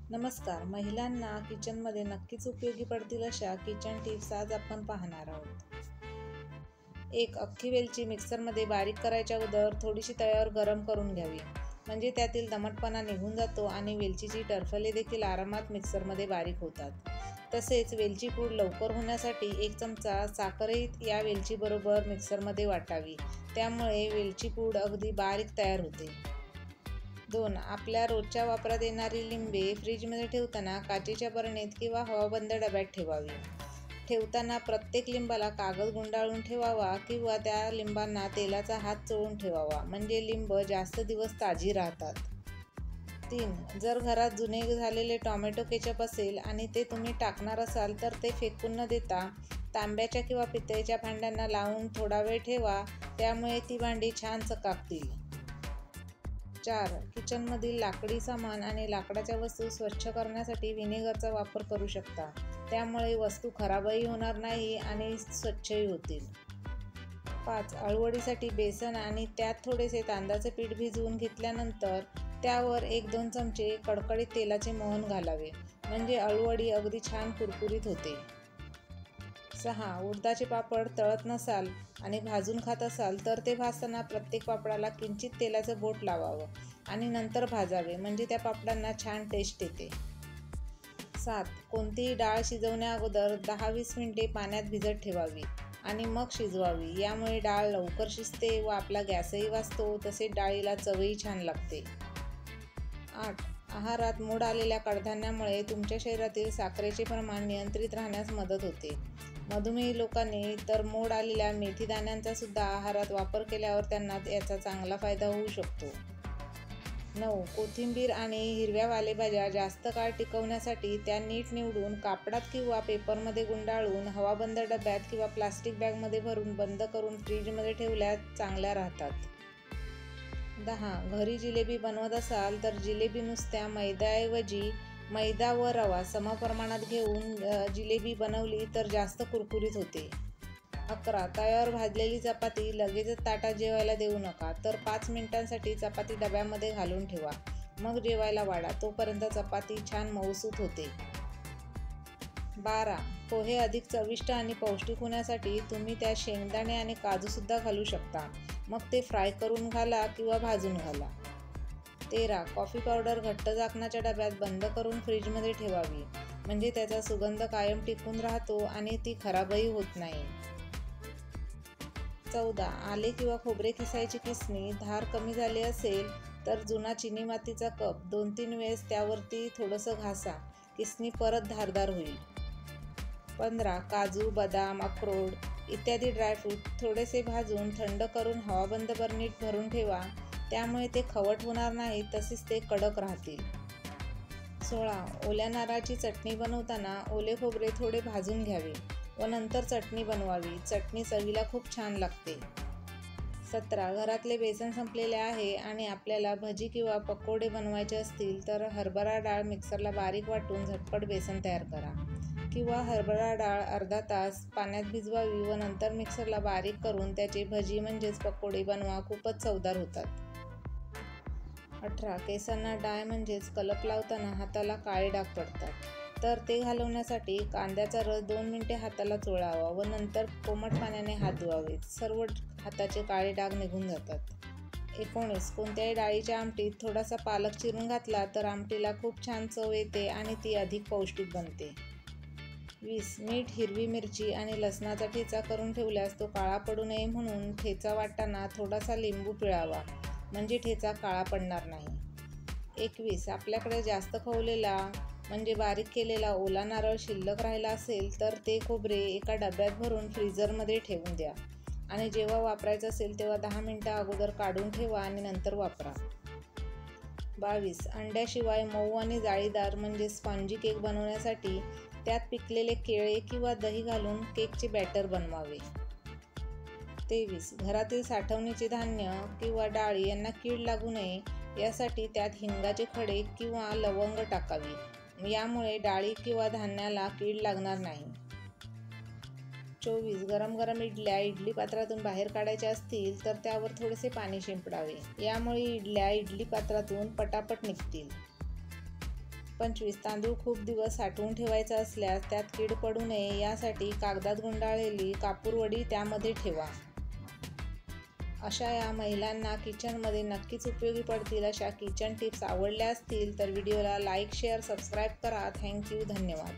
नमस्कार. महिलांना किचनमध्ये नक्कीच उपयोगी पडतील अशा किचन टिप्स आज आपण पाहणार आहोत. एक अख्खी वेलची मिक्सरमध्ये बारीक करायच्या अगोदर थोडीशी तव्यावर गरम करून घ्यावी, म्हणजे त्यातील दमटपणा निघून जातो आणि वेलचीची टरफले देखील आरामात मिक्सरमध्ये बारीक होतात. तसेच वेलची पूड लवकर होण्यासाठी 1 चमचा साखरही या वेलचीबरोबर मिक्सरमध्ये वाटावी, त्यामुळे वेलची पूड अगदी बारीक तयार होते. 2. आपल्या रोजच्या वापरात येणारी लिंबे फ्रीजमध्ये ठेवताना काचेच्या बरणीत किंवा हवाबंद डब्यात ठेवावी. ठेवताना प्रत्येक लिंबाला कागद गुंडाळून ठेवावा किंवा त्या लिंबांना तेलाचा हात चोळून ठेवावा, म्हणजे लिंब जास्त दिवस ताजी राहतात. 3. जर घरात जुने झालेले टोमॅटो केचप असेल आणि ते तुम्ही टाकणार असाल तर ते फेकून न देता तांब्याच्या किंवा पितळेच्या भांड्यांना लावून थोडा वेळ ठेवा, त्यामुळे ती भांडी छान चकाकतील. 4. किचनमधील लाकडी सामान आणि लाकडाच्या वस्तू स्वच्छ करण्यासाठी व्हिनेगरचा वापर करू शकता, त्यामुळे वस्तू खराबही होणार नाही आणि स्वच्छही होतील. 5. अळूवडीसाठी बेसन आणि त्यात थोडेसे तांदळाचे पीठ भिजवून घेतल्यानंतर त्यावर 1-2 चमचे कडकडीत तेलाचे मोहन घालावे, म्हणजे अळूवडी अगदी छान कुरकुरीत होते. 6. उडदाचे पापड तळत नसाल आणि भाजून खात असाल तर ते भाजताना प्रत्येक पापडाला किंचित तेलाचं बोट लावावं आणि नंतर भाजावे, म्हणजे त्या पापडांना छान टेस्ट येते. 7. कोणतीही डाळ शिजवण्याअगोदर 10-20 मिनिटे पाण्यात भिजत ठेवावी आणि मग शिजवावी, यामुळे डाळ लवकर शिजते व आपला गॅसही वाचतो, तसेच डाळीला चवही छान लागते. 8. आहारात मोड आलेल्या कडधान्यामुळे तुमच्या शरीरातील साखरेचे प्रमाण नियंत्रित राहण्यास मदत होते. मधुमेही लोकांनी तर मोड आलेल्या मेथी दाण्यांचा सुद्धा आहारात वापर केल्यावर त्यांना याचा चांगला फायदा होऊ शकतो. 9. कोथिंबीर आणि हिरव्या पालेभाज्या जास्त काळ टिकवण्यासाठी त्या नीट निवडून कापडात किंवा पेपरमध्ये गुंडाळून हवाबंद डब्यात किंवा प्लास्टिक बॅगमध्ये भरून बंद करून फ्रीजमध्ये ठेवल्या चांगल्या राहतात. 10. घरी जिलेबी बनवत असाल तर जिलेबी नुसत्या मैद्याऐवजी मैदा व रवा समप्रमाणात घेऊन जिलेबी बनवली तर जास्त कुरकुरीत होते. 11. तव्यावर भाजलेली चपाती लगेचच ताटात जेवायला देऊ नका, तर 5 मिनिटांसाठी चपाती डब्यामध्ये घालून ठेवा, मग जेवायला वाढा, तोपर्यंत चपाती छान मऊसूत होते. 12. पोहे अधिक चविष्ट आणि पौष्टिक होण्यासाठी तुम्ही त्यात शेंगदाणे आणि काजूसुद्धा घालू शकता, मग ते फ्राय करून घाला किंवा भाजून घाला. 13. कॉफी पावडर घट्ट झाकणाच्या डब्यात बंद करून फ्रीजमध्ये ठेवावी, म्हणजे त्याचा सुगंध कायम टिकून राहतो आणि ती खराबही होत नाही. 14. आले किंवा खोबरे किसायची किसणी धार कमी झाली असेल तर जुना चिनी मातीचा कप 2-3 वेळेस त्यावरती थोडंसं घासा, किसणी परत धारदार होईल. 15. काजू, बदाम, अक्रोड इत्यादी ड्रायफ्रूट थोडेसे भाजून थंड करून हवाबंद बरणीत भरून ठेवा, त्यामुळे ते खवट होणार नाही, तसेच ते कडक राहतील. 16. ओल्या नारळाची चटणी बनवताना ओले खोबरे थोडे भाजून घ्यावे व नंतर चटणी बनवावी, चटणी चवीला खूप छान लागते. 17. घरातले बेसन संपलेले आहे आणि आपल्याला भजी किंवा पकोडे बनवायचे असतील तर हरभरा डाळ मिक्सरला बारीक वाटून झटपट बेसन तयार करा, किंवा हरभरा डाळ अर्धा तास पाण्यात भिजवावी व नंतर मिक्सरला बारीक करून त्याचे भजी म्हणजेच पकोडे बनवा, खूपच चवदार होतात. 18. केसांना डाय म्हणजेच कलप लावताना हाताला काळे डाग पडतात, तर ते घालवण्यासाठी कांद्याचा रस 2 मिनिटे हाताला चोळावा व नंतर कोमट पाण्याने हात धुवावेत, सर्व हाताचे काळे डाग निघून जातात. 19. कोणत्याही डाळीच्या आमटीत थोडासा पालक चिरून घातला तर आमटीला खूप छान चव येते आणि ती अधिक पौष्टिक बनते. 20. मीठ, हिरवी मिरची आणि लसणाचा ठेचा करून ठेवल्यास तो काळा पडू नये म्हणून ठेचा वाटताना थोडासा लिंबू पिळावा, म्हणजे ठेचा काळा पडणार नाही. 21. आपल्याकडे जास्त खवलेला म्हणजे बारीक केलेला ओला नारळ शिल्लक राहिला असेल तर ते खोबरे एका डब्यात भरून फ्रीजरमध्ये ठेवून द्या आणि जेव्हा वापरायचं असेल तेव्हा 10 मिनिटं अगोदर काढून ठेवा आणि नंतर वापरा. 22. अंड्याशिवाय मऊ आणि जाळीदार म्हणजे स्पॉन्जी केक बनवण्यासाठी त्यात पिकलेले केळे किंवा दही घालून केकचे बॅटर बनवावे. 23. घरातील साठवणीचे धान्य किंवा डाळी यांना कीड लागू नये यासाठी त्यात हिंगाचे खडे किंवा लवंग टाकावी, यामुळे डाळी किंवा धान्याला कीड लागणार नाही. 24. गरम गरम इडल्या इडली पात्रातून बाहेर काढायच्या असतील तर त्यावर थोडेसे पाणी शिंपडावे, यामुळे इडल्या इडली पात्रातून पटापट निघतील. 25 तांदूळ खूप दिवस साठवून ठेवायचा असल्यास त्यात कीड पडू नये यासाठी कागदात गुंडाळलेली कापूरवडी त्यामध्ये ठेवा. अशा या महिलांना किचनमध्ये नक्कीच उपयोगी पडतील अशा किचन टिप्स आवडल्या असतील तर व्हिडिओला लाईक, शेअर, सबस्क्राईब करा. थँक्यू. धन्यवाद.